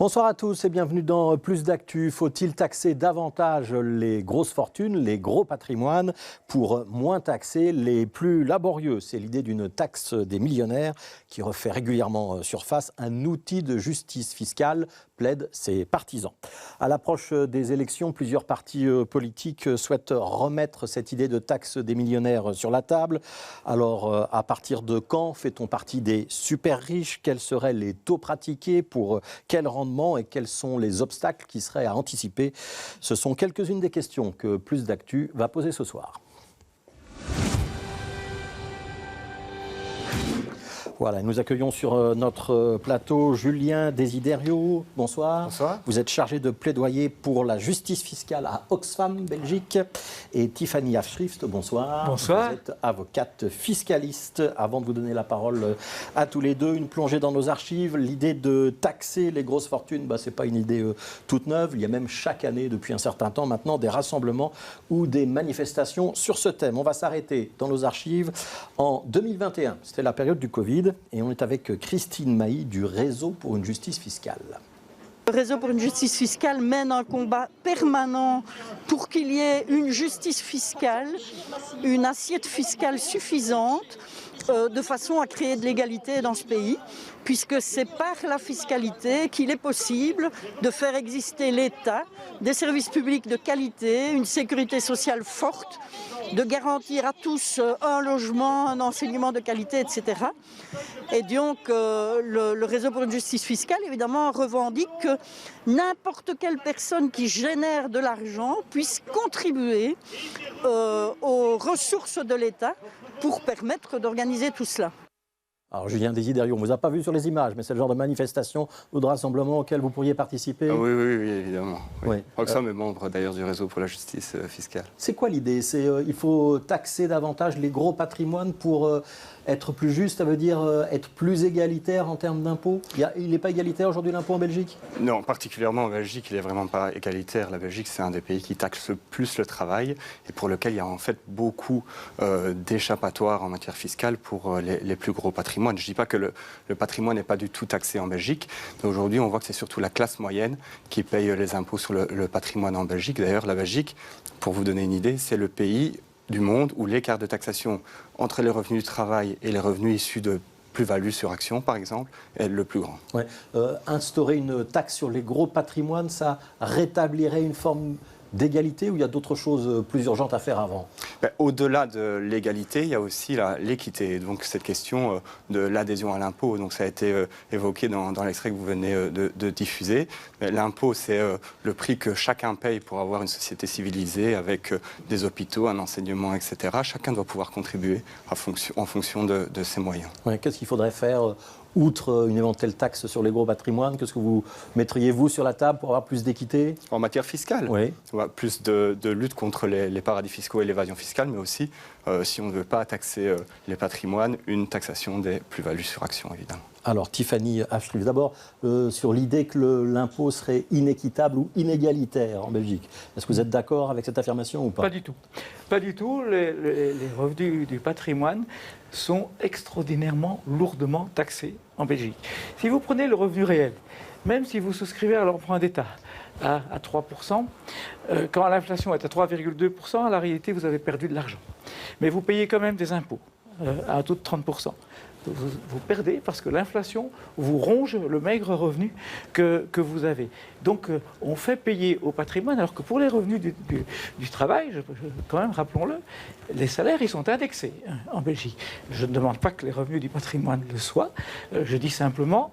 Bonsoir à tous et bienvenue dans Plus d'actu. Faut-il taxer davantage les grosses fortunes, les gros patrimoines pour moins taxer les plus laborieux? C'est l'idée d'une taxe des millionnaires qui refait régulièrement surface. Un outil de justice fiscale, plaident ses partisans. À l'approche des élections, plusieurs partis politiques souhaitent remettre cette idée de taxe des millionnaires sur la table. Alors, à partir de quand fait-on partie des super riches? Quels seraient les taux pratiqués? Pour quel rendement? Et quels sont les obstacles qui seraient à anticiper? Ce sont quelques-unes des questions que Plus d'actu va poser ce soir. Voilà, nous accueillons sur notre plateau Julien Desiderio. Bonsoir. Bonsoir. Vous êtes chargé de plaidoyer pour la justice fiscale à Oxfam, Belgique. Et Tiffany Afschrift, bonsoir. Bonsoir. Vous êtes avocate fiscaliste. Avant de vous donner la parole à tous les deux, une plongée dans nos archives. L'idée de taxer les grosses fortunes, ce n'est pas une idée toute neuve. Il y a même chaque année, depuis un certain temps maintenant, des rassemblements ou des manifestations sur ce thème. On va s'arrêter dans nos archives en 2021. C'était la période du Covid. Et on est avec Christine Mailly du Réseau pour une justice fiscale. Le Réseau pour une justice fiscale mène un combat permanent pour qu'il y ait une justice fiscale, une assiette fiscale suffisante de façon à créer de l'égalité dans ce pays, puisque c'est par la fiscalité qu'il est possible de faire exister l'État, des services publics de qualité, une sécurité sociale forte, de garantir à tous un logement, un enseignement de qualité, etc. Et donc, le Réseau pour une justice fiscale, évidemment, revendique que n'importe quelle personne qui génère de l'argent puisse contribuer aux ressources de l'État pour permettre d'organiser tout cela. Alors Julien Desiderio, on ne vous a pas vu sur les images, mais c'est le genre de manifestation ou de rassemblement auquel vous pourriez participer? Oui, évidemment. Oui. Oxfam est membre d'ailleurs du Réseau pour la justice fiscale. C'est quoi l'idée? Il faut taxer davantage les gros patrimoines pour être plus juste, ça veut dire être plus égalitaire en termes d'impôts? Il n'est pas égalitaire aujourd'hui l'impôt en Belgique? Non, particulièrement en Belgique, il n'est vraiment pas égalitaire. La Belgique, c'est un des pays qui taxe le plus le travail et pour lequel il y a en fait beaucoup d'échappatoires en matière fiscale pour les plus gros patrimoines. Je ne dis pas que le patrimoine n'est pas du tout taxé en Belgique, mais aujourd'hui, on voit que c'est surtout la classe moyenne qui paye les impôts sur le patrimoine en Belgique. D'ailleurs, la Belgique, pour vous donner une idée, c'est le pays du monde où l'écart de taxation entre les revenus du travail et les revenus issus de plus-value sur action, par exemple, est le plus grand. Ouais. Instaurer une taxe sur les gros patrimoines, ça rétablirait une forme d'égalité ou il y a d'autres choses plus urgentes à faire avant? Au-delà de l'égalité, il y a aussi l'équité. Donc cette question de l'adhésion à l'impôt, donc ça a été évoqué dans l'extrait que vous venez de diffuser. L'impôt, c'est le prix que chacun paye pour avoir une société civilisée avec des hôpitaux, un enseignement, etc. Chacun doit pouvoir contribuer en fonction de ses moyens. Ouais, qu'est-ce qu'il faudrait faire outre une éventuelle taxe sur les gros patrimoines? Qu'est-ce que vous mettriez, vous, sur la table pour avoir plus d'équité? En matière fiscale, oui. Plus de lutte contre les paradis fiscaux et l'évasion fiscale, mais aussi, si on ne veut pas taxer les patrimoines, une taxation des plus-values sur action, évidemment. Alors, Tiffany Afschrift, d'abord, sur l'idée que l'impôt serait inéquitable ou inégalitaire en Belgique. Est-ce que vous êtes d'accord avec cette affirmation ou pas? Pas du tout. Pas du tout. Les revenus du patrimoine sont extraordinairement lourdement taxés en Belgique. Si vous prenez le revenu réel, même si vous souscrivez à l'emprunt d'État à 3%, quand l'inflation est à 3,2%, à la réalité, vous avez perdu de l'argent. Mais vous payez quand même des impôts à un taux de 30%. Vous perdez parce que l'inflation vous ronge le maigre revenu que vous avez. Donc on fait payer au patrimoine, alors que pour les revenus du travail, quand même, rappelons-le, les salaires, ils sont indexés en Belgique. Je ne demande pas que les revenus du patrimoine le soient. Je dis simplement,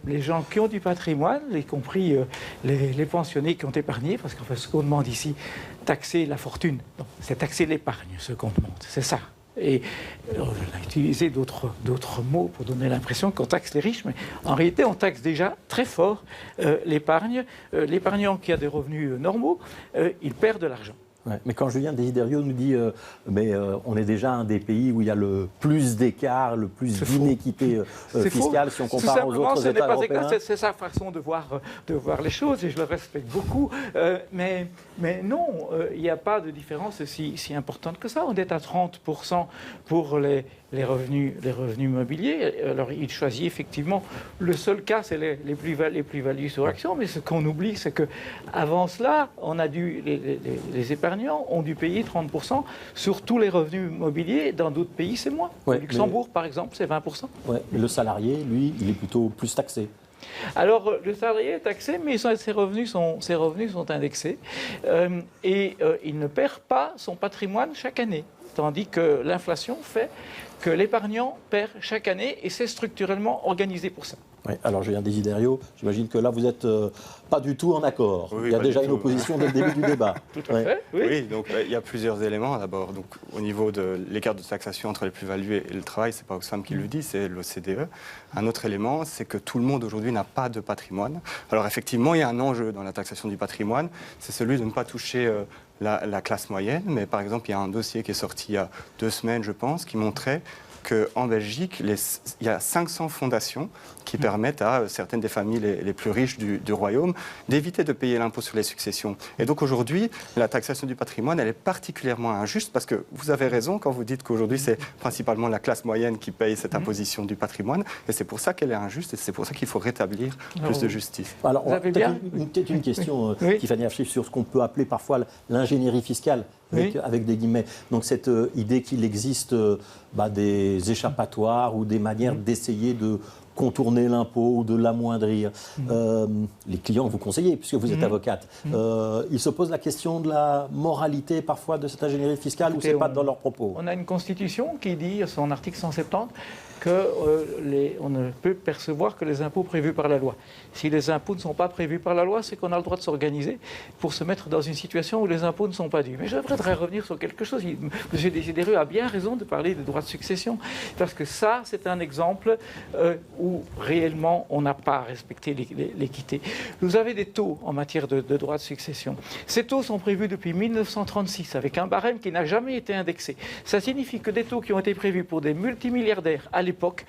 les gens qui ont du patrimoine, y compris les pensionnés qui ont épargné, parce qu'en fait, ce qu'on demande ici, taxer la fortune, c'est taxer l'épargne, ce qu'on demande, c'est ça. Et on a utilisé d'autres mots pour donner l'impression qu'on taxe les riches, mais en réalité, on taxe déjà très fort l'épargne. L'épargnant qui a des revenus normaux, il perd de l'argent. Ouais, mais quand Julien Desiderio nous dit on est déjà un des pays où il y a le plus d'écart, le plus d'inéquité fiscale si on compare aux autres États européens. C'est sa façon de voir les choses et je le respecte beaucoup. Mais non, il n'y a pas de différence si importante que ça. On est à 30% pour les revenus mobiliers. Alors il choisit effectivement, le seul cas c'est les plus-values sur action, mais ce qu'on oublie c'est qu'avant cela, on a dû, les épargnants ont dû payer 30% sur tous les revenus mobiliers. Dans d'autres pays c'est moins. Au Luxembourg par exemple c'est 20%. Ouais, mais le salarié, lui, il est plutôt plus taxé. Alors, le salarié est taxé, mais ses revenus sont indexés et il ne perd pas son patrimoine chaque année. Tandis que l'inflation fait que l'épargnant perd chaque année et c'est structurellement organisé pour ça. Oui, alors Julien Desiderio, j'imagine que là vous n'êtes pas du tout en accord. Oui, il y a déjà une opposition dès le début du débat. Tout à fait, oui, donc il y a plusieurs éléments d'abord. Donc au niveau de l'écart de taxation entre les plus-values et le travail, c'est pas Oxfam qui le dit, c'est l'OCDE. Un autre élément, c'est que tout le monde aujourd'hui n'a pas de patrimoine. Alors effectivement, il y a un enjeu dans la taxation du patrimoine, c'est celui de ne pas toucher la classe moyenne. Mais par exemple, il y a un dossier qui est sorti il y a 2 semaines, je pense, qui montrait qu'en Belgique, il y a 500 fondations qui permettent à certaines des familles les plus riches du royaume d'éviter de payer l'impôt sur les successions. Et donc aujourd'hui, la taxation du patrimoine, elle est particulièrement injuste parce que vous avez raison quand vous dites qu'aujourd'hui, c'est principalement la classe moyenne qui paye cette imposition du patrimoine. Et c'est pour ça qu'elle est injuste et c'est pour ça qu'il faut rétablir plus de justice. Alors, peut-être une question, Tiffany Afshif, sur ce qu'on peut appeler parfois l'ingénierie fiscale. Avec des guillemets. Donc cette idée qu'il existe des échappatoires ou des manières d'essayer de contourner l'impôt ou de l'amoindrir. Les clients vous conseillez, puisque vous êtes avocate. Ils se posent la question de la moralité parfois de cette ingénierie fiscale ou c'est pas dans leurs propos? On a une constitution qui dit, son article 170, qu'on ne peut percevoir que les impôts prévus par la loi. Si les impôts ne sont pas prévus par la loi, c'est qu'on a le droit de s'organiser pour se mettre dans une situation où les impôts ne sont pas dus. Mais je voudrais revenir sur quelque chose. M. Desiderio a bien raison de parler des droits de succession, parce que ça, c'est un exemple où réellement on n'a pas respecté l'équité. Vous avez des taux en matière de droits de succession. Ces taux sont prévus depuis 1936, avec un barème qui n'a jamais été indexé. Ça signifie que des taux qui ont été prévus pour des multimilliardaires à l'époque,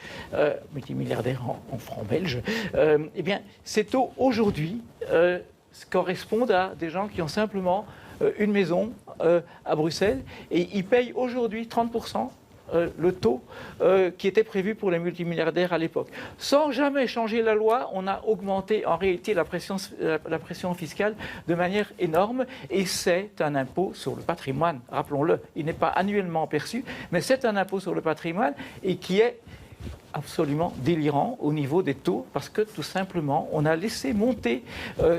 multimilliardaires en francs belges, eh bien, ces taux aujourd'hui correspondent à des gens qui ont simplement une maison à Bruxelles et ils payent aujourd'hui 30% le taux qui était prévu pour les multimilliardaires à l'époque. Sans jamais changer la loi, on a augmenté en réalité la pression fiscale de manière énorme et c'est un impôt sur le patrimoine, rappelons-le. Il n'est pas annuellement perçu, mais c'est un impôt sur le patrimoine et qui est absolument délirant au niveau des taux parce que tout simplement on a laissé monter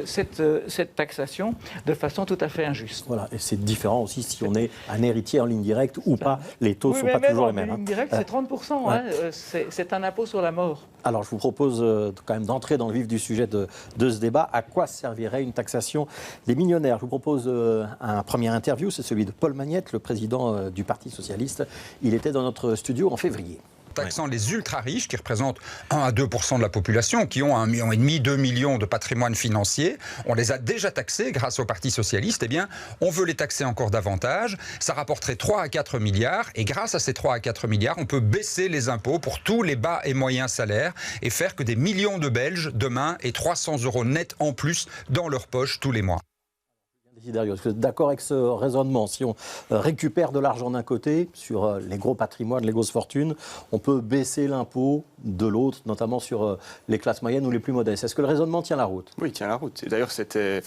cette taxation de façon tout à fait injuste. Voilà, et c'est différent aussi si on est un héritier en ligne directe ou pas, les taux ne sont pas toujours les mêmes. En ligne directe, c'est 30%, c'est un impôt sur la mort. Alors je vous propose quand même d'entrer dans le vif du sujet de ce débat. À quoi servirait une taxation des millionnaires? Je vous propose un premier interview, c'est celui de Paul Magnette, le président du Parti Socialiste. Il était dans notre studio en février. Taxant les ultra-riches, qui représentent 1 à 2% de la population, qui ont 1,5 million, 2 millions de patrimoine financier. On les a déjà taxés grâce au Parti Socialiste. Eh bien, on veut les taxer encore davantage. Ça rapporterait 3 à 4 milliards. Et grâce à ces 3 à 4 milliards, on peut baisser les impôts pour tous les bas et moyens salaires et faire que des millions de Belges, demain, aient 300 € net en plus dans leur poche tous les mois. Est-ce que vous êtes d'accord avec ce raisonnement? Si on récupère de l'argent d'un côté, sur les gros patrimoines, les grosses fortunes, on peut baisser l'impôt de l'autre, notamment sur les classes moyennes ou les plus modestes. Est-ce que le raisonnement tient la route? Oui, il tient la route. Et d'ailleurs, c'était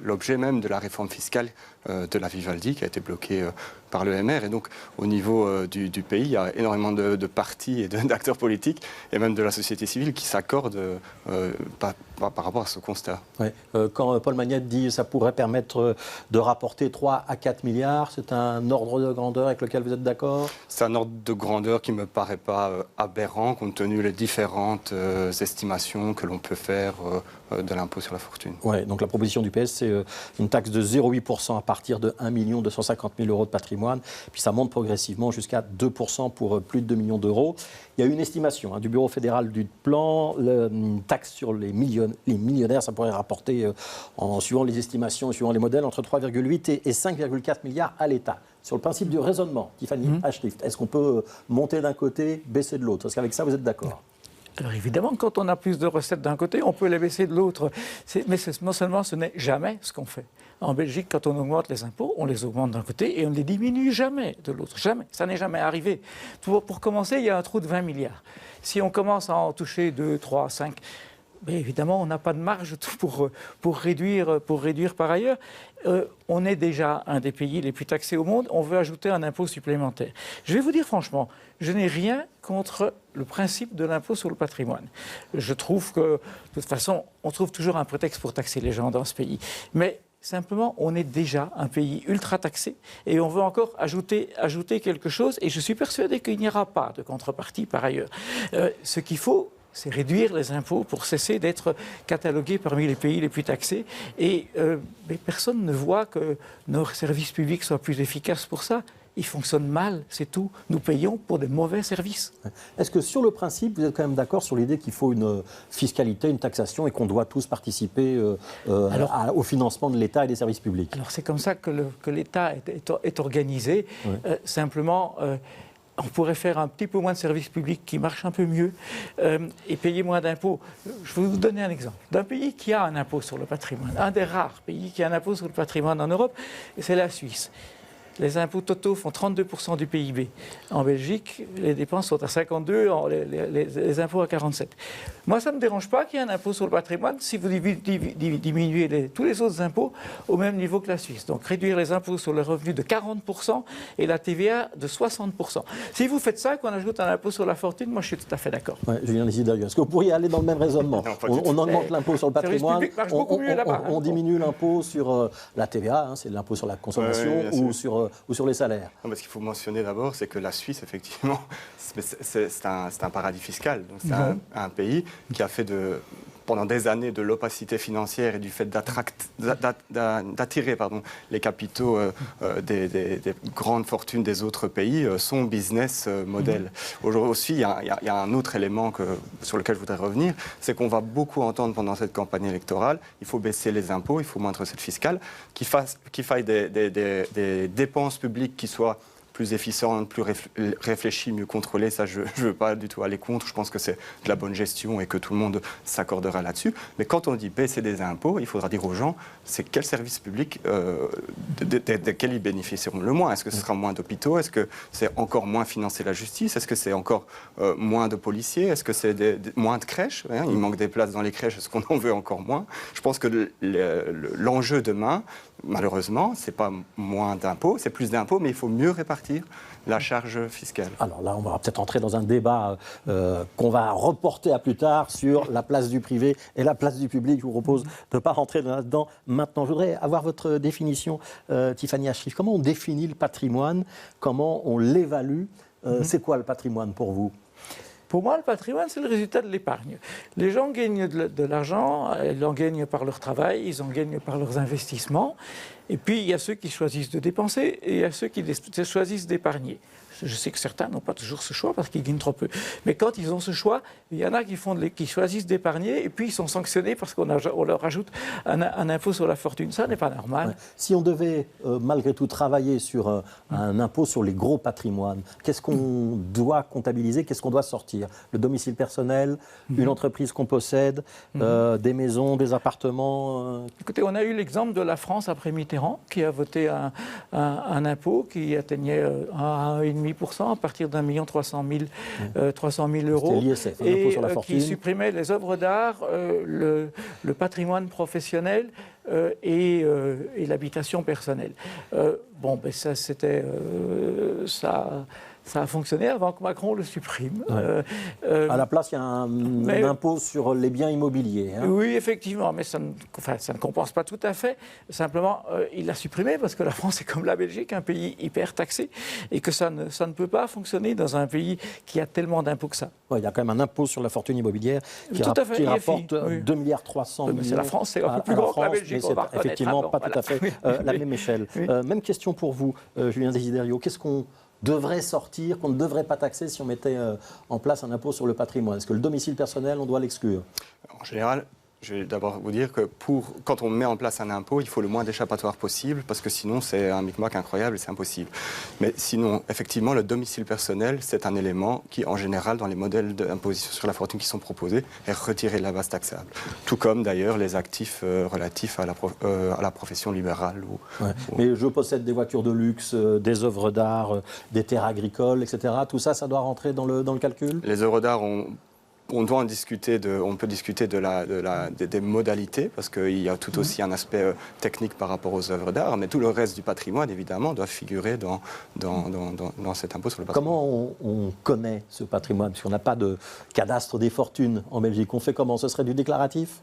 l'objet même de la réforme fiscale de la Vivaldi qui a été bloquée par le MR. Et donc, au niveau du pays, il y a énormément de partis et d'acteurs politiques, et même de la société civile, qui s'accordent par rapport à ce constat. Ouais. Quand Paul Magnette dit que ça pourrait permettre de rapporter 3 à 4 milliards, c'est un ordre de grandeur avec lequel vous êtes d'accord? C'est un ordre de grandeur qui ne me paraît pas aberrant, compte tenu des différentes estimations que l'on peut faire de l'impôt sur la fortune. Ouais, donc la proposition du PS, c'est une taxe de 0,8% à partir de 1 250 000 euros de patrimoine, puis ça monte progressivement jusqu'à 2% pour plus de 2 millions d'euros. Il y a une estimation du Bureau fédéral du plan, une taxe sur les millionnaires, ça pourrait rapporter, en suivant les estimations, suivant les modèles, entre 3,8 et 5,4 milliards à l'État. Sur le principe du raisonnement, Tiffany Ashrift, est-ce qu'on peut monter d'un côté, baisser de l'autre? Est-ce qu'avec ça, vous êtes d'accord? Alors évidemment, quand on a plus de recettes d'un côté, on peut les baisser de l'autre. Mais non seulement ce n'est jamais ce qu'on fait. En Belgique, quand on augmente les impôts, on les augmente d'un côté et on ne les diminue jamais de l'autre. Jamais. Ça n'est jamais arrivé. Pour commencer, il y a un trou de 20 milliards. Si on commence à en toucher 2, 3, 5... Mais évidemment, on n'a pas de marge pour réduire par ailleurs. On est déjà un des pays les plus taxés au monde. On veut ajouter un impôt supplémentaire. Je vais vous dire franchement, je n'ai rien contre le principe de l'impôt sur le patrimoine. Je trouve que, de toute façon, on trouve toujours un prétexte pour taxer les gens dans ce pays. Mais simplement, on est déjà un pays ultra taxé et on veut encore ajouter quelque chose. Et je suis persuadé qu'il n'y aura pas de contrepartie par ailleurs. Ce qu'il faut, c'est réduire les impôts pour cesser d'être catalogués parmi les pays les plus taxés. Et mais personne ne voit que nos services publics soient plus efficaces pour ça. Ils fonctionnent mal, c'est tout. Nous payons pour des mauvais services. Est-ce que sur le principe, vous êtes quand même d'accord sur l'idée qu'il faut une fiscalité, une taxation et qu'on doit tous participer au financement de l'État et des services publics? Alors c'est comme ça que l'État est organisé. Oui. Simplement... on pourrait faire un petit peu moins de services publics qui marchent un peu mieux et payer moins d'impôts. Je vais vous donner un exemple d'un pays qui a un impôt sur le patrimoine, un des rares pays qui a un impôt sur le patrimoine en Europe, c'est la Suisse. Les impôts totaux font 32% du PIB. En Belgique, les dépenses sont à 52%, les impôts à 47%. Moi, ça ne me dérange pas qu'il y ait un impôt sur le patrimoine si vous diminuez tous les autres impôts au même niveau que la Suisse. Donc réduire les impôts sur les revenus de 40% et la TVA de 60%. Si vous faites ça, qu'on ajoute un impôt sur la fortune, moi je suis tout à fait d'accord. Ouais, Julien Lézy-Darieux, est-ce que vous pourriez aller dans le même raisonnement? On augmente l'impôt sur le patrimoine, on diminue l'impôt sur la TVA, c'est l'impôt sur la consommation, ou sur les salaires. Non, ce qu'il faut mentionner d'abord, c'est que la Suisse, effectivement, c'est un paradis fiscal. Donc c'est un pays qui a fait pendant des années de l'opacité financière et du fait d'attirer les capitaux des grandes fortunes des autres pays, son business model. Aujourd'hui aussi, il y a un autre élément sur lequel je voudrais revenir, c'est qu'on va beaucoup entendre pendant cette campagne électorale, il faut baisser les impôts, il faut moins de recettes fiscales, qu'il faille des dépenses publiques qui soient plus efficientes, plus réfléchies, mieux contrôlées. Ça, je ne veux pas du tout aller contre. Je pense que c'est de la bonne gestion et que tout le monde s'accordera là-dessus. Mais quand on dit baisser des impôts, il faudra dire aux gens, c'est quels services publics desquels ils bénéficieront le moins. Est-ce que ce sera moins d'hôpitaux? Est-ce que c'est encore moins financer la justice? Est-ce que c'est encore moins de policiers? Est-ce que c'est moins de crèches? Il manque des places dans les crèches. Est-ce qu'on en veut encore moins? Je pense que l'enjeu demain, malheureusement, ce n'est pas moins d'impôts, c'est plus d'impôts, mais il faut mieux répartir la charge fiscale. Alors là, on va peut-être entrer dans un débat qu'on va reporter à plus tard sur la place du privé et la place du public. Je vous propose de ne pas rentrer là-dedans maintenant. Je voudrais avoir votre définition, Tiffany Ashrift. Comment on définit le patrimoine? Comment on l'évalue? C'est quoi le patrimoine pour vous? Pour moi, le patrimoine, c'est le résultat de l'épargne. Les gens gagnent de l'argent, ils en gagnent par leur travail, ils en gagnent par leurs investissements. Et puis, il y a ceux qui choisissent de dépenser et il y a ceux qui choisissent d'épargner. Je sais que certains n'ont pas toujours ce choix parce qu'ils gagnent trop peu. Mais quand ils ont ce choix, il y en a qui choisissent d'épargner et puis ils sont sanctionnés parce qu'on leur ajoute un impôt sur la fortune. Ça n'est pas normal. Ouais. Si on devait malgré tout travailler sur un impôt sur les gros patrimoines, qu'est-ce qu'on doit comptabiliser? Qu'est-ce qu'on doit sortir? Le domicile personnel, une entreprise qu'on possède, des maisons, des appartements Écoutez, on a eu l'exemple de la France après Mitterrand qui a voté un impôt qui atteignait 1,5% à partir d'1 300 000 euros l'ISF, et sur la fortune. Qui supprimait les œuvres d'art, le patrimoine professionnel et l'habitation personnelle. Ça, c'était Ça a fonctionné avant que Macron le supprime. Ouais. À la place, il y a un impôt sur les biens immobiliers. Hein. Oui, effectivement, mais ça ne compense pas tout à fait. Simplement, il l'a supprimé parce que la France est comme la Belgique, un pays hyper taxé, et que ça ne peut pas fonctionner dans un pays qui a tellement d'impôts que ça. Ouais, il y a quand même un impôt sur la fortune immobilière qui rapporte 2,3 milliards millions. C'est la France, c'est un peu plus grand que la Belgique. Mais c'est effectivement pas tout à fait la même échelle. Même question pour vous, Julien Desiderio. Qu'est-ce qu'on devrait sortir, qu'on ne devrait pas taxer si on mettait en place un impôt sur le patrimoine? Est-ce que le domicile personnel, on doit l'exclure? En général, je vais d'abord vous dire que quand on met en place un impôt, il faut le moins d'échappatoire possible, parce que sinon c'est un micmac incroyable et c'est impossible. Mais sinon, effectivement, le domicile personnel, c'est un élément qui, en général, dans les modèles d'imposition sur la fortune qui sont proposés, est retiré de la base taxable. Tout comme d'ailleurs les actifs relatifs à la profession libérale. Mais je possède des voitures de luxe, des œuvres d'art, des terres agricoles, etc. Tout ça, ça doit rentrer dans le calcul? Les œuvres d'art on doit en discuter, on peut discuter des modalités, parce qu'il y a tout aussi un aspect technique par rapport aux œuvres d'art, mais tout le reste du patrimoine, évidemment, doit figurer dans cet impôt sur le patrimoine. Comment on connaît ce patrimoine? Parce qu'on n'a pas de cadastre des fortunes en Belgique. On fait comment? Ce serait du déclaratif?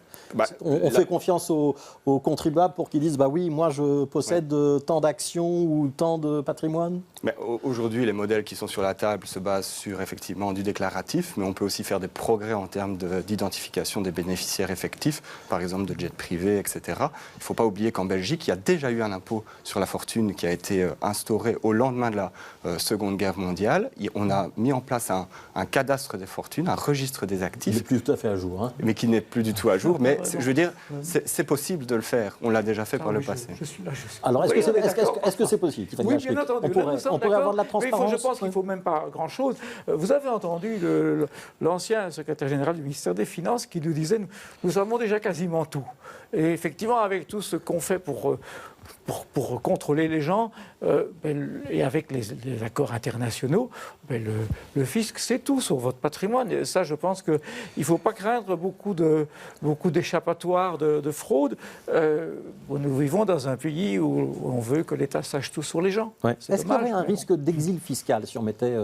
On fait confiance aux contribuables pour qu'ils disent oui, moi je possède tant d'actions ou tant de patrimoine? Aujourd'hui, les modèles qui sont sur la table se basent sur effectivement du déclaratif, mais on peut aussi faire des progrès en termes d'identification des bénéficiaires effectifs, par exemple de jets privés, etc. Il ne faut pas oublier qu'en Belgique, il y a déjà eu un impôt sur la fortune qui a été instauré au lendemain de la Seconde Guerre mondiale. On a mis en place un cadastre des fortunes, un registre des actifs. Il n'est plus tout à fait à jour. Hein. Mais qui n'est plus du tout à jour. Mais je veux dire, c'est possible de le faire. On l'a déjà fait par le passé. Alors, est-ce que c'est possible? Oui, bien entendu. On pourrait avoir de la transparence. Je pense qu'il ne faut même pas grand-chose. Vous avez entendu l'ancien secrétaire général du ministère des Finances qui nous disait nous savons déjà quasiment tout. Et effectivement, avec tout ce qu'on fait pour contrôler les gens, et avec les accords internationaux, le fisc sait tout sur votre patrimoine. Et ça, je pense qu'il ne faut pas craindre beaucoup d'échappatoires de fraude. Nous vivons dans un pays où on veut que l'État sache tout sur les gens. Ouais. Est-ce qu'il y aurait un risque d'exil fiscal si on mettait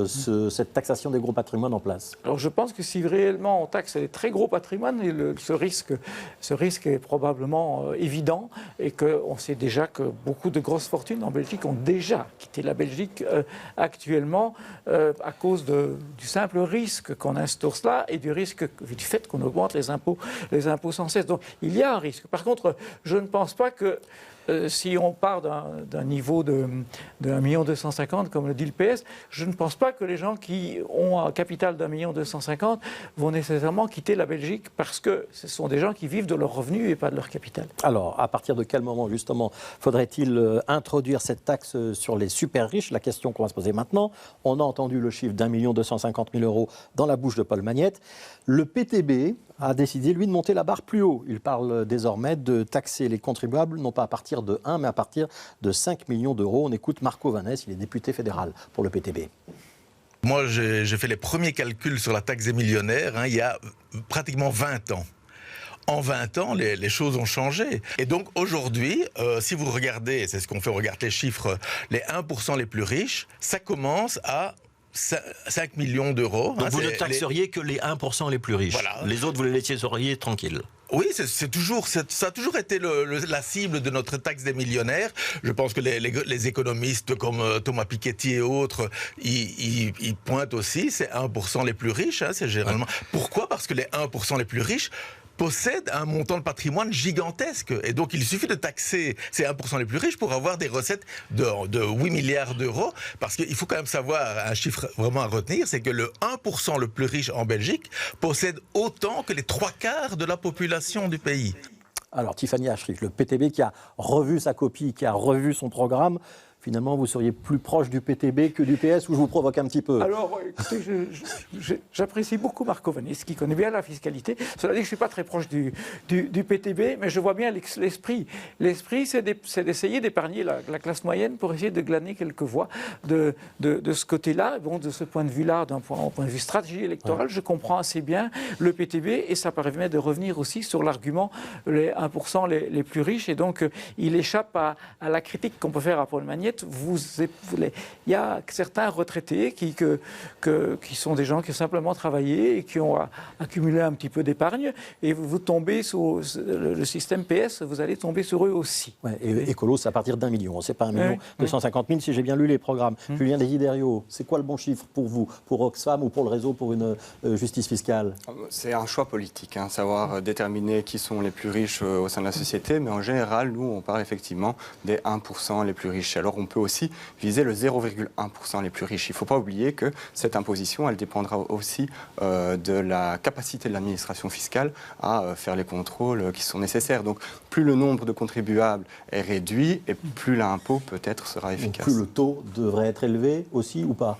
cette taxation des gros patrimoines en place? Alors je pense que si réellement on taxe les très gros patrimoines, ce risque est probablement évident, et qu'on sait déjà que beaucoup de grosses fortunes en Belgique ont déjà quitté la Belgique actuellement à cause du simple risque qu'on instaure cela et du fait qu'on augmente les impôts sans cesse. Donc il y a un risque. Par contre, je ne pense pas que si on part d'un niveau de 1,250 million, comme le dit le PS, je ne pense pas que les gens qui ont un capital d'1,250 million vont nécessairement quitter la Belgique, parce que ce sont des gens qui vivent de leurs revenus et pas de leur capital. Alors, à partir de quel moment, justement, faudrait-il introduire cette taxe sur les super riches? La question qu'on va se poser maintenant. On a entendu le chiffre d'1,250 million € dans la bouche de Paul Magnette. Le PTB a décidé, lui, de monter la barre plus haut. Il parle désormais de taxer les contribuables, non pas à partir de 1, mais à partir de 5 millions d'euros. On écoute Marco Vanès, il est député fédéral pour le PTB. Moi, j'ai fait les premiers calculs sur la taxe des millionnaires il y a pratiquement 20 ans. En 20 ans, les choses ont changé. Et donc aujourd'hui, si vous regardez, c'est ce qu'on fait, on regarde les chiffres, les 1% les plus riches, ça commence à 5 millions d'euros. Donc vous ne taxeriez que les 1% les plus riches. Voilà. Les autres, vous les laisseriez tranquilles. Oui, ça a toujours été la cible de notre taxe des millionnaires. Je pense que les économistes comme Thomas Piketty et autres, ils pointent aussi, c'est 1% les plus riches. C'est généralement. Pourquoi? Parce que les 1% les plus riches possèdent un montant de patrimoine gigantesque. Et donc, il suffit de taxer ces 1% les plus riches pour avoir des recettes de 8 milliards d'euros. Parce qu'il faut quand même savoir, un chiffre vraiment à retenir, c'est que le 1% le plus riche en Belgique possède autant que les 3/4 de la population du pays. Alors, Tiffany Achterich, le PTB qui a revu sa copie, qui a revu son programme, finalement, vous seriez plus proche du PTB que du PS, ou je vous provoque un petit peu? Alors, écoutez, j'apprécie beaucoup Marco Vanès, qui connaît bien la fiscalité. Cela dit que je ne suis pas très proche du PTB, mais je vois bien l'esprit. L'esprit, c'est d'essayer d'épargner la classe moyenne pour essayer de glaner quelques voix de ce côté-là. Bon, de ce point de vue-là, d'un point de vue stratégie électorale, je comprends assez bien le PTB, et ça permet de revenir aussi sur l'argument les 1% les plus riches. Et donc, il échappe à la critique qu'on peut faire à Paul Magnette, assiette, il y a certains retraités qui sont des gens qui ont simplement travaillé et qui ont accumulé un petit peu d'épargne, et vous tombez sur le système PS, vous allez tomber sur eux aussi. Ouais, et écolo, c'est à partir d'1 million. C'est pas 1 250 000 si j'ai bien lu les programmes. Julien Desiderio, c'est quoi le bon chiffre pour vous, pour Oxfam ou pour le réseau pour une justice fiscale? C'est un choix politique, savoir déterminer qui sont les plus riches au sein de la société, mais en général, nous, on parle effectivement des 1% les plus riches. Alors, on peut aussi viser le 0,1% les plus riches. Il ne faut pas oublier que cette imposition, elle dépendra aussi de la capacité de l'administration fiscale à faire les contrôles qui sont nécessaires. Donc, plus le nombre de contribuables est réduit et plus l'impôt peut-être sera efficace. Donc, plus le taux devrait être élevé aussi ou pas?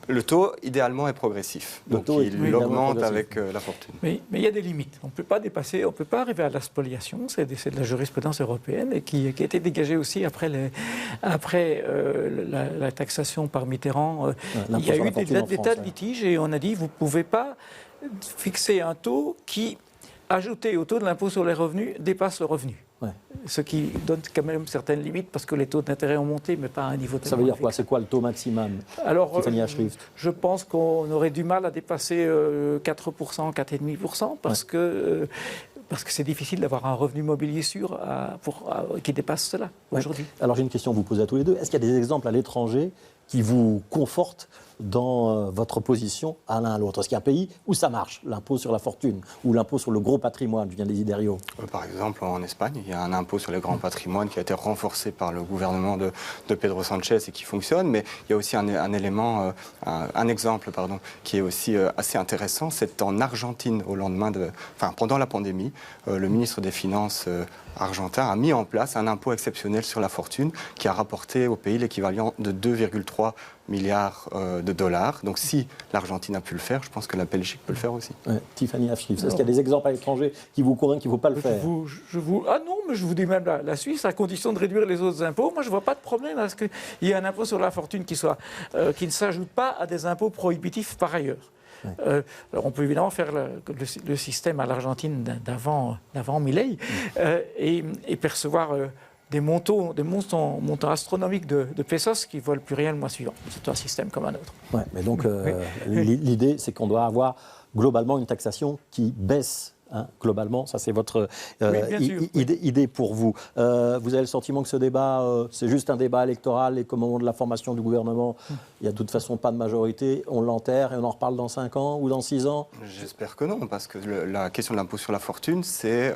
Le taux, idéalement, est progressif. Donc, il augmente avec la fortune. Mais il y a des limites. On ne peut pas dépasser, on ne peut pas arriver à la spoliation. C'est de la jurisprudence européenne et qui a été dégagée aussi après la taxation par Mitterrand. Il y a eu des tas de litiges et on a dit vous ne pouvez pas fixer un taux qui, ajouté au taux de l'impôt sur les revenus, dépasse le revenu. Ouais. Ce qui donne quand même certaines limites parce que les taux d'intérêt ont monté, mais pas à un niveau tellement. Ça veut dire quoi? C'est quoi le taux maximum? Alors, je pense qu'on aurait du mal à dépasser 4%, 4,5% parce que c'est difficile d'avoir un revenu mobilier sûr qui dépasse cela aujourd'hui. Alors j'ai une question à vous poser à tous les deux. Est-ce qu'il y a des exemples à l'étranger qui vous confortent dans votre position à l'un à l'autre? Est-ce qu'il y a un pays où ça marche, l'impôt sur la fortune ou l'impôt sur le gros patrimoine, Julien Desiderio? Par exemple, en Espagne, il y a un impôt sur les grands patrimoines qui a été renforcé par le gouvernement de Pedro Sanchez et qui fonctionne, mais il y a aussi un exemple qui est aussi assez intéressant. C'est en Argentine, pendant la pandémie, le ministre des Finances argentin a mis en place un impôt exceptionnel sur la fortune qui a rapporté au pays l'équivalent de 2,3 milliards de dollars. Donc si l'Argentine a pu le faire, je pense que la Belgique peut le faire aussi. Ouais, Tiffany Afshif, est-ce qu'il y a des exemples à l'étranger qui vous convainquent qu'il ne faut pas le faire? Ah non, mais je vous dis même la Suisse, à condition de réduire les autres impôts. Moi, je ne vois pas de problème à ce qu'il y ait un impôt sur la fortune qui ne s'ajoute pas à des impôts prohibitifs par ailleurs. Ouais. Alors on peut évidemment faire le système à l'Argentine d'avant Milei et percevoir des montants astronomiques de pesos qui ne valent plus rien le mois suivant. C'est un système comme un autre. Ouais, mais donc l'idée, c'est qu'on doit avoir globalement une taxation qui baisse. Globalement, ça c'est votre idée pour vous. Vous avez le sentiment que ce débat, c'est juste un débat électoral et qu'au moment de la formation du gouvernement, il n'y a de toute façon pas de majorité, on l'enterre et on en reparle dans 5 ans ou dans 6 ans? J'espère que non, parce que la question de l'impôt sur la fortune, c'est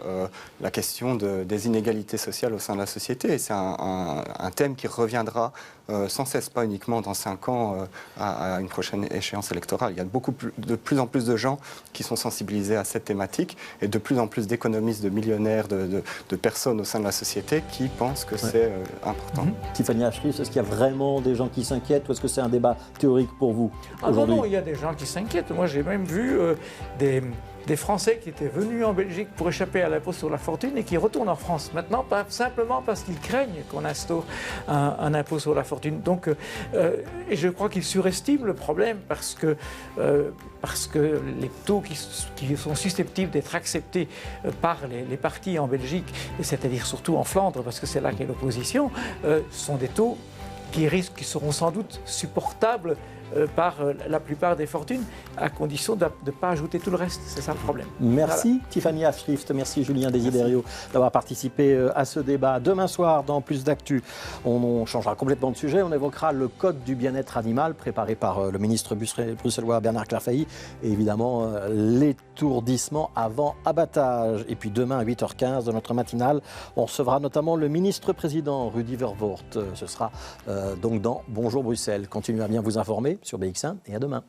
la question des inégalités sociales au sein de la société. Et c'est un thème qui reviendra sans cesse, pas uniquement dans 5 ans à une prochaine échéance électorale. Il y a de plus en plus de gens qui sont sensibilisés à cette thématique et de plus en plus d'économistes, de millionnaires, de personnes au sein de la société qui pensent que c'est important. Tiffany Afshif, est-ce qu'il y a vraiment des gens qui s'inquiètent ou est-ce que c'est un débat théorique pour vous aujourd'hui? Non, il y a des gens qui s'inquiètent. Moi, j'ai même vu des Français qui étaient venus en Belgique pour échapper à l'impôt sur la fortune et qui retournent en France maintenant, pas simplement parce qu'ils craignent qu'on instaure un impôt sur la fortune. Donc, et je crois qu'ils surestiment le problème parce que les taux qui sont susceptibles d'être acceptés par les partis en Belgique, c'est-à-dire surtout en Flandre, parce que c'est là qu'est l'opposition, sont des taux qui seront sans doute supportables par la plupart des fortunes, à condition de ne pas ajouter tout le reste. C'est ça le problème. Merci voilà. Tiffany Afshif, merci Julien Desiderio d'avoir participé à ce débat. Demain soir, dans Plus d'Actu, on changera complètement de sujet. On évoquera le code du bien-être animal préparé par le ministre bruxellois Bernard Clafailly et évidemment l'étourdissement avant abattage. Et puis demain à 8h15 de notre matinale, on recevra notamment le ministre-président Rudy Verwoerd. Ce sera donc dans Bonjour Bruxelles. Continuez à bien vous informer sur BX1 et à demain.